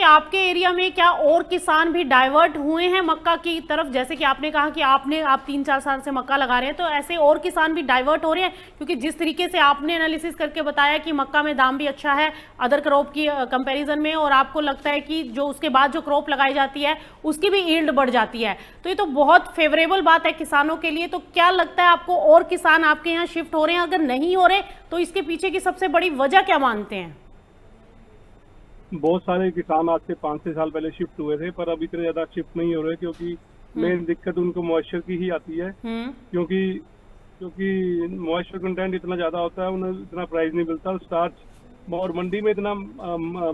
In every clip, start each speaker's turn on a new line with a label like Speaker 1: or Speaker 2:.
Speaker 1: आपके एरिया में क्या और किसान भी डाइवर्ट हुए हैं मक्का की तरफ? जैसे कि आपने कहा कि आप 3-4 साल से मक्का लगा रहे हैं, तो ऐसे और किसान भी डाइवर्ट हो रहे हैं? क्योंकि जिस तरीके से आपने एनालिसिस करके बताया कि मक्का में दाम भी अच्छा है अदर क्रॉप की कंपैरिजन में, और आपको लगता है कि जो उसके बाद जो क्रॉप लगाई जाती है उसकी भी यील्ड बढ़ जाती है, तो ये तो बहुत फेवरेबल बात है किसानों के लिए। तो क्या लगता है आपको, और किसान आपके यहाँ शिफ्ट हो रहे हैं? अगर नहीं हो रहे तो इसके पीछे की सबसे बड़ी वजह क्या मानते हैं?
Speaker 2: बहुत सारे किसान आज से 5-6 साल पहले शिफ्ट हुए थे, पर अब इतने ज्यादा शिफ्ट नहीं हो रहे, क्योंकि
Speaker 1: हम्म।
Speaker 2: मेन दिक्कत उनको मॉइस्चर की ही आती है।
Speaker 1: हम्म।
Speaker 2: क्योंकि क्योंकि मॉइस्चर कंटेंट इतना ज्यादा होता है, उन्हें इतना प्राइस नहीं मिलता। स्टार्च और मंडी में इतना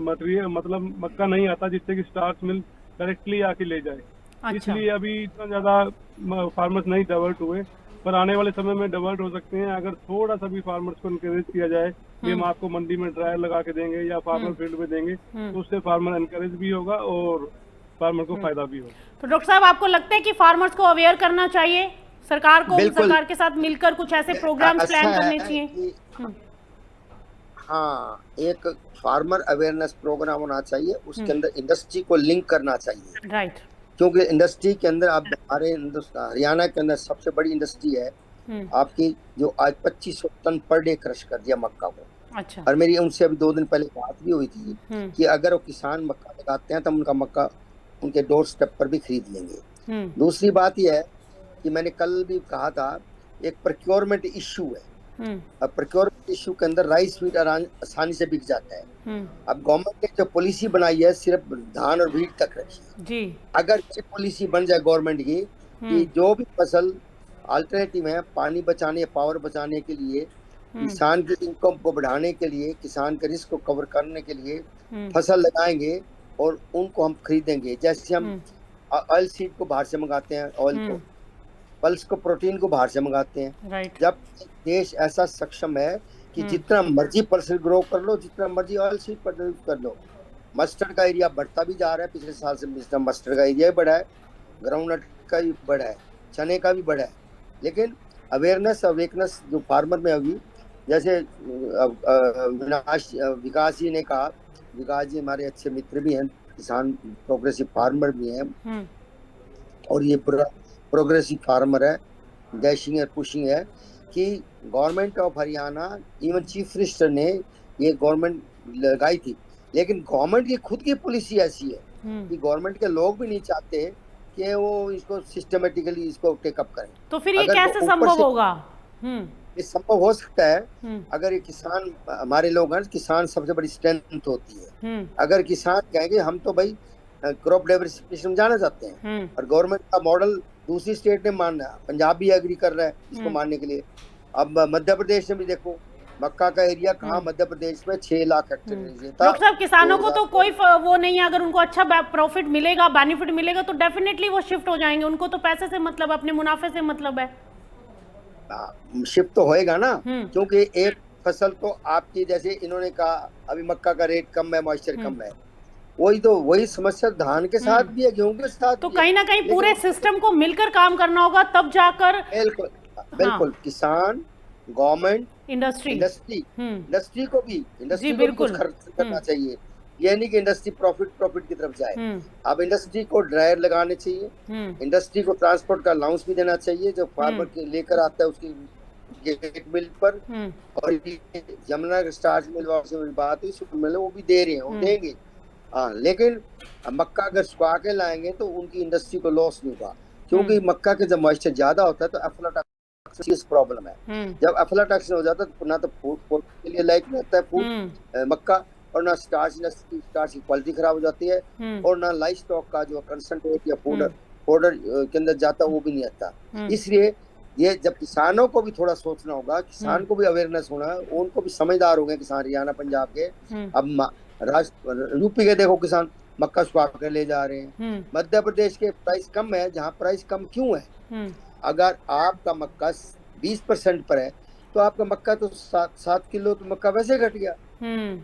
Speaker 2: मटेरियल मतलब मक्का नहीं आता जिससे कि स्टार्च मिल डायरेक्टली आके ले जाए।
Speaker 1: अच्छा।
Speaker 2: इसलिए अभी इतना ज्यादा फार्मर्स नहीं डाइवर्ट हुए, पर आने वाले समय में डाइवर्ट हो सकते हैं अगर थोड़ा सा भी फार्मर्स को इनकरेज किया जाए कि हम
Speaker 1: हम्म।
Speaker 2: आपको मंडी में ट्रायल लगा के देंगे या फार्मर
Speaker 1: हम्म।
Speaker 2: फील्ड में देंगे,
Speaker 1: हम्म।
Speaker 2: तो उससे फार्मर इनकरेज भी होगा और फार्मर को
Speaker 1: हम्म।
Speaker 2: फायदा भी होगा।
Speaker 1: तो डॉक्टर साहब, आपको लगता है कि फार्मर्स को अवेयर करना चाहिए? सरकार को,
Speaker 3: बिल्कुल।
Speaker 1: सरकार के साथ मिलकर कुछ ऐसे प्रोग्राम्स
Speaker 3: ऐसा
Speaker 1: प्लान करने
Speaker 3: है
Speaker 1: चाहिए?
Speaker 3: कि
Speaker 1: हम्म।
Speaker 3: हाँ, एक फार्मर अवेयरनेस प्रोग्राम होना चाहिए, उसके
Speaker 1: हम्म।
Speaker 3: अंदर इंडस्ट्री को लिंक करना चाहिए।
Speaker 1: राइट।
Speaker 3: क्योंकि इंडस्ट्री के अंदर आप हमारे हिंदुस्तान हरियाणा के अंदर सबसे बड़ी इंडस्ट्री है
Speaker 1: हम्म।
Speaker 3: आपकी, जो आज 2500 टन पर डे क्रश कर दिया मक्का को।
Speaker 1: अच्छा।
Speaker 3: और मेरी उनसे अभी 2 दिन पहले बात भी हुई थी
Speaker 1: हम्म।
Speaker 3: कि अगर वो किसान मक्का लगाते हैं तो हम उनका मक्का उनके डोर स्टेप पर भी खरीद लेंगे।
Speaker 1: हम्म।
Speaker 3: दूसरी बात यह है कि मैंने कल भी कहा था, एक प्रोक्योरमेंट इश्यू है।
Speaker 1: हम्म।
Speaker 3: अब प्रोक्योरमेंट इश्यू के अंदर राइस व्हीट आसानी से बिक जाता है।
Speaker 1: हम्म।
Speaker 3: अब गवर्नमेंट ने जो पॉलिसी बनाई है सिर्फ धान और व्हीट तक रखी है।
Speaker 1: जी।
Speaker 3: अगर ये पॉलिसी बन जाए गवर्नमेंट की कि
Speaker 1: हम्म।
Speaker 3: जो भी फसल अल्टरनेटिव है पानी बचाने पावर बचाने के लिए,
Speaker 1: हम्म।
Speaker 3: किसान की इनकम को बढ़ाने के लिए, किसान के रिस्क को कवर करने के लिए
Speaker 1: हम्म।
Speaker 3: फसल लगाएंगे और उनको हम खरीदेंगे। जैसे हम
Speaker 1: हम्म।
Speaker 3: ऑयल सीड को बाहर से मंगाते हैं, ऑयल को,
Speaker 1: हम्म।
Speaker 3: पल्स को, प्रोटीन को बाहर से मंगाते हैं।
Speaker 1: राइट।
Speaker 3: जब देश ऐसा सक्षम है कि
Speaker 1: हम्म।
Speaker 3: जितना मर्जी पल्स ग्रो कर लो, जितना मर्जी ऑयल सीड प्रोड्यूस कर लो, मस्टर्ड का एरिया बढ़ता भी जा रहा है। पिछले साल से जितना मस्टर्ड का एरिया भी बढ़ा है, ग्राउंडनट का भी बढ़ा है, चने का भी बढ़ा है। लेकिन अवेयरनेस अवेकनेस जो फार्मर में होगी, जैसे विकास जी ने कहा, विकास जी हमारे अच्छे मित्र भी हैं, किसान प्रोग्रेसिव फार्मर भी हैं,
Speaker 1: हम्म।
Speaker 3: और ये प्रोग्रेसिव फार्मर है, डैशिंग है, पुशिंग है कि government of Haryana, even chief minister ने ये गवर्नमेंट लगाई थी। लेकिन गवर्नमेंट की खुद की पॉलिसी ऐसी है
Speaker 1: हम्म।
Speaker 3: कि गवर्नमेंट के लोग भी नहीं चाहते कि वो इसको सिस्टमेटिकली इसको टेकअप करें।
Speaker 1: तो फिर ये
Speaker 3: अगर
Speaker 1: कैसे
Speaker 3: ऊपर
Speaker 1: संभव
Speaker 3: से
Speaker 1: होगा? हम्म।
Speaker 3: ये संभव हो सकता है
Speaker 1: हम्म।
Speaker 3: अगर ये किसान, हमारे लोग हैं, किसान सबसे बड़ी स्ट्रेंथ होती है।
Speaker 1: हम्म।
Speaker 3: अगर किसान कहेंगे हम तो भाई क्रॉप डाइवर्सिफिकेशन में जाना चाहते हैं,
Speaker 1: हम्म।
Speaker 3: और गवर्नमेंट का मॉडल दूसरी स्टेट ने मानना है, पंजाब भी एग्री कर रहा है इसको
Speaker 1: हम्म।
Speaker 3: मानने के लिए। अब मध्य प्रदेश में भी देखो, मक्का का एरिया कहाँ,
Speaker 1: हम्म।
Speaker 3: मध्य प्रदेश में 6 लाख हेक्टेयर
Speaker 1: हम्म।
Speaker 3: एरिया था।
Speaker 1: डॉक्टर साहब, किसानों को
Speaker 3: 2000
Speaker 1: तो कोई वो नहीं है, अगर उनको अच्छा प्रॉफिट मिलेगा, बेनिफिट मिलेगा, तो डेफिनेटली वो शिफ्ट हो जाएंगे। उनको तो पैसे से मतलब, अपने मुनाफे से मतलब है।
Speaker 3: शिफ्ट तो होएगा ना,
Speaker 1: हम्म।
Speaker 3: क्योंकि एक फसल तो आपकी, जैसे इन्होंने कहा अभी मक्का का रेट कम है, मॉइस्चर
Speaker 1: हम्म।
Speaker 3: कम है, वही समस्या धान के साथ
Speaker 1: हम्म।
Speaker 3: भी है, गेहूं के साथ
Speaker 1: तो
Speaker 3: भी है।
Speaker 1: कहीं ना कहीं
Speaker 3: लेकिन
Speaker 1: पूरे सिस्टम को मिलकर काम करना होगा, तब जाकर।
Speaker 3: बिल्कुल,
Speaker 1: हाँ।
Speaker 3: बिल्कुल किसान, गवर्नमेंट,
Speaker 1: इंडस्ट्री।
Speaker 3: इंडस्ट्री,
Speaker 1: हम्म। जी
Speaker 3: इंडस्ट्री को भी कुछ
Speaker 1: बिल्कुल।
Speaker 3: खर्च
Speaker 1: हम्म।
Speaker 3: करना चाहिए। ये नहीं कि इंडस्ट्री प्रॉफिट प्रॉफिट की तरफ जाए।
Speaker 1: हम्म।
Speaker 3: अब इंडस्ट्री को ड्रायर लगाने चाहिए,
Speaker 1: हम्म।
Speaker 3: इंडस्ट्री को ट्रांसपोर्ट का अलाउंस भी देना चाहिए, जो फार्मर
Speaker 1: हम्म।
Speaker 3: के लेकर आता है उसकी गेट मिल पर।
Speaker 1: हम्म।
Speaker 3: और ये जमुना स्टार्च मिल से मेरी बात हुई, शुगर मिल, वो भी दे रहे हैं, वो
Speaker 1: हम्म।
Speaker 3: देंगे। हाँ, लेकिन मक्का अगर सुखा के लाएंगे तो उनकी इंडस्ट्री को लॉस नहीं होगा, क्योंकि
Speaker 1: हम्म।
Speaker 3: मक्का के जब मॉइस्चर ज्यादा होता है तो एफ्लाटॉक्सिन प्रॉब्लम है।
Speaker 1: हम्म।
Speaker 3: जब एफ्लाटॉक्सिन हो जाता है तो ना तो फूड के लिए लायक रहता है फूड,
Speaker 1: हम्म।
Speaker 3: मक्का, और ना स्टार्च की क्वालिटी खराब हो जाती है,
Speaker 1: हम्म।
Speaker 3: और ना लाइफ स्टॉक का जो कंसंट्रेट या
Speaker 1: हम्म।
Speaker 3: फोडर के अंदर जाता है वो भी नहीं आता।
Speaker 1: हम्म।
Speaker 3: इसलिए ये जब किसानों को भी थोड़ा सोचना होगा,
Speaker 1: हम्म।
Speaker 3: किसान को भी अवेयरनेस होना है, उनको भी समझदार हो गए किसान हरियाणा पंजाब के।
Speaker 1: हम्म।
Speaker 3: अब यूपी के देखो किसान मक्का सुखा कर ले जा रहे हैं।
Speaker 1: हम्म।
Speaker 3: मध्य प्रदेश के प्राइस कम है, जहाँ प्राइस कम क्यों है?
Speaker 1: हम्म।
Speaker 3: अगर आपका मक्का 20% पर है तो आपका मक्का तो 7 किलो तो मक्का वैसे घट गया।
Speaker 1: हम्म।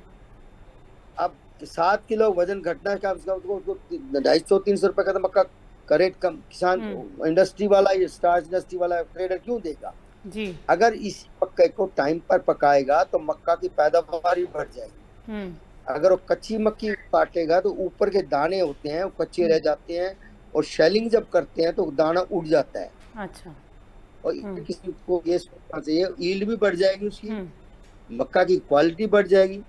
Speaker 3: अब 7 किलो वजन घटना का उसको 250-300 रुपए का तो मक्का का रेट कम किसान,
Speaker 1: हम्म।
Speaker 3: इंडस्ट्री वाला, ये स्टार्च इंडस्ट्री वाला ट्रेडर क्यों देगा?
Speaker 1: जी।
Speaker 3: अगर इस मक्के को टाइम पर पकाएगा तो मक्का की पैदावार भी बढ़ जाएगी।
Speaker 1: हम्म।
Speaker 3: अगर वो कच्ची मक्की काटेगा तो ऊपर के दाने होते हैं वो कच्चे रह जाते हैं, और शेलिंग जब करते हैं तो दाना उड़ जाता है।
Speaker 1: अच्छा।
Speaker 3: और किसी को ये सोचना चाहिए, ईल्ड भी बढ़ जाएगी उसकी, मक्का की क्वालिटी बढ़ जाएगी,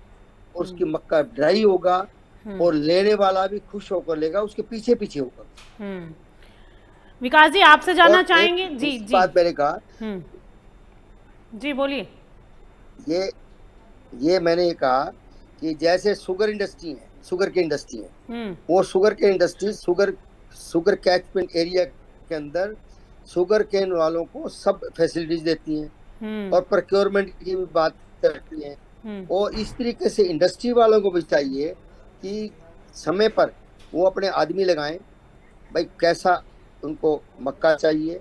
Speaker 3: और उसकी मक्का ड्राई होगा, और लेने वाला भी खुश होकर लेगा, उसके पीछे पीछे होगा।
Speaker 1: विकास जी आपसे जानना
Speaker 3: और
Speaker 1: चाहेंगे।
Speaker 3: एक
Speaker 1: जी
Speaker 3: दूसरी
Speaker 1: जी
Speaker 3: बात मैंने कहा,
Speaker 1: जी बोलिए।
Speaker 3: ये मैंने कहा कि जैसे शुगर इंडस्ट्री है, शुगर की इंडस्ट्री है, वो शुगर के इंडस्ट्री शुगर कैचमेंट एरिया के अंदर शुगर केन वालों को सब फैसिलिटीज देती हैं, और प्रोक्योरमेंट की भी बात करती हैं। और इस तरीके से इंडस्ट्री वालों को भी चाहिए कि समय पर वो अपने आदमी लगाएं, भाई कैसा उनको मक्का चाहिए,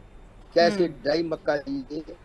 Speaker 3: कैसे ड्राई मक्का चाहिए,